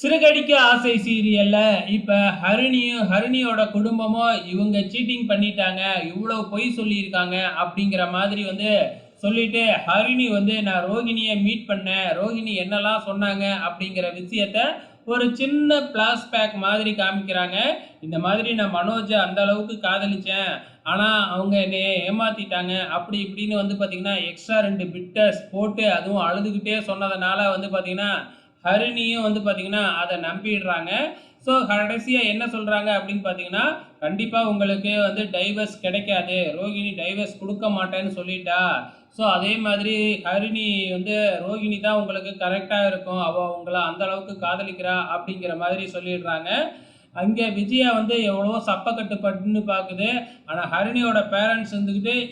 சிறகடிக்க ஆசை சீரியல்ல இப்ப ஹரிணியோட குடும்பமும் இவங்க சீட்டிங் பண்ணிட்டாங்க, இவ்வளவு பொய் சொல்லியிருக்காங்க அப்படிங்கிற மாதிரி சொல்லிட்டு ஹரிணி நான் ரோகிணியை மீட் பண்ணேன், ரோகிணி என்னெல்லாம் சொன்னாங்க அப்படிங்கிற விஷயத்த ஒரு சின்ன பிளாஷ்பேக் மாதிரி காமிக்கிறாங்க. இந்த மாதிரி நான் மனோஜை அந்த அளவுக்கு காதலிச்சேன், ஆனா அவங்க என்னைய ஏமாத்திட்டாங்க அப்படி இப்படின்னு பார்த்தீங்கன்னா எக்ஸ்ட்ரா 2 பிட்டர்ஸ் போட்டு அதுவும் அழுதுகிட்டே சொன்னதுனால பார்த்தீங்கன்னா ஹரிணியும் பார்த்தீங்கன்னா அதை நம்பிடுறாங்க. ஸோ கடைசியாக என்ன சொல்கிறாங்க அப்படின்னு பார்த்தீங்கன்னா, கண்டிப்பாக உங்களுக்கு டைவர்ஸ் கிடைக்காது, ரோகிணி டைவர்ஸ் கொடுக்க மாட்டேன்னு சொல்லிட்டா. ஸோ அதே மாதிரி ஹரிணி ரோகிணி தான் உங்களுக்கு கரெக்டாக இருக்கும், அவள் உங்களை அந்த அளவுக்கு காதலிக்கிறா அப்படிங்கிற மாதிரி சொல்லிடுறாங்க. அங்கே விஜயா எவ்வளவோ சப்பக்கட்டு பட்டுன்னு பார்க்குது. ஆனால் ஹரிணியோட பேரண்ட்ஸ்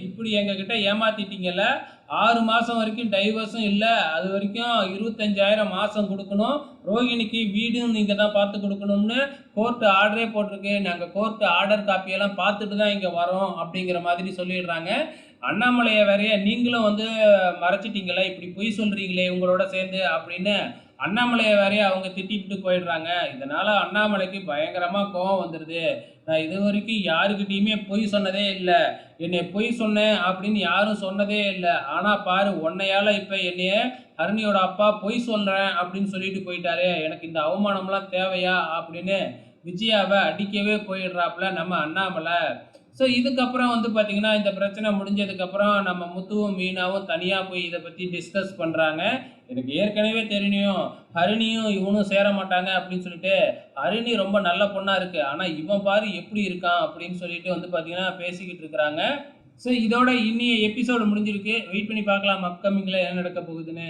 இப்படி எங்ககிட்ட ஏமாத்திட்டீங்கல்ல, 6 மாதம் வரைக்கும் டைவர்ஸும் இல்லை, அது வரைக்கும் 25,000 மாதம் கொடுக்கணும், ரோகிணிக்கு வீடும் நீங்கள் தான் பார்த்து கொடுக்கணும்னு கோர்ட்டு ஆர்டரே போட்டிருக்கு, நாங்கள் கோர்ட்டு ஆர்டர் காப்பியெல்லாம் பார்த்துட்டு தான் இங்கே வரோம் அப்படிங்கிற மாதிரி சொல்லிடுறாங்க. அண்ணாமலையை வேறைய நீங்களும் மறைச்சிட்டீங்களே, இப்படி பொய் சொல்கிறீங்களே உங்களோட சேர்ந்து அப்படின்னு அண்ணாமலையை வேறைய அவங்க திட்டிட்டு போயிடுறாங்க. இதனால் அண்ணாமலைக்கு பயங்கரமாக கோபம் வந்துடுது. நான் இது வரைக்கும் யாருக்கிட்டையுமே பொய் சொன்னதே இல்லை, என்னை பொய் சொன்னேன் அப்படின்னு யாரும் சொன்னதே இல்லை, ஆனால் பாரு உன்னையால் இப்போ என்னைய ஹரிணியோட அப்பா பொய் சொல்கிறேன் அப்படின்னு சொல்லிட்டு போயிட்டாரு, எனக்கு இந்த அவமானம்லாம் தேவையா அப்படின்னு விஜயாவை அடிக்கவே போயிடுறாப்புல நம்ம அண்ணாமலை. ஸோ இதுக்கப்புறம் பார்த்தீங்கன்னா இந்த பிரச்சனை முடிஞ்சதுக்கப்புறம் நம்ம முத்துவும் மீனாவும் தனியாக போய் இதை பற்றி டிஸ்கஸ் பண்ணுறாங்க. எனக்கு ஏற்கனவே தெரியும் ஹரிணியும் இவனும் சேர மாட்டாங்க அப்படின்னு சொல்லிட்டு, ஹரிணி ரொம்ப நல்ல பொண்ணாக இருக்குது, ஆனால் இவன் பாரு எப்படி இருக்கான் அப்படின்னு சொல்லிட்டு பார்த்தீங்கன்னா பேசிக்கிட்டு இருக்கிறாங்க. ஸோ இதோட இன்னைய எபிசோடு முடிஞ்சிருக்கு. வெயிட் பண்ணி பார்க்கலாம் அப்கமிங்கில் என்ன நடக்க போகுதுன்னு.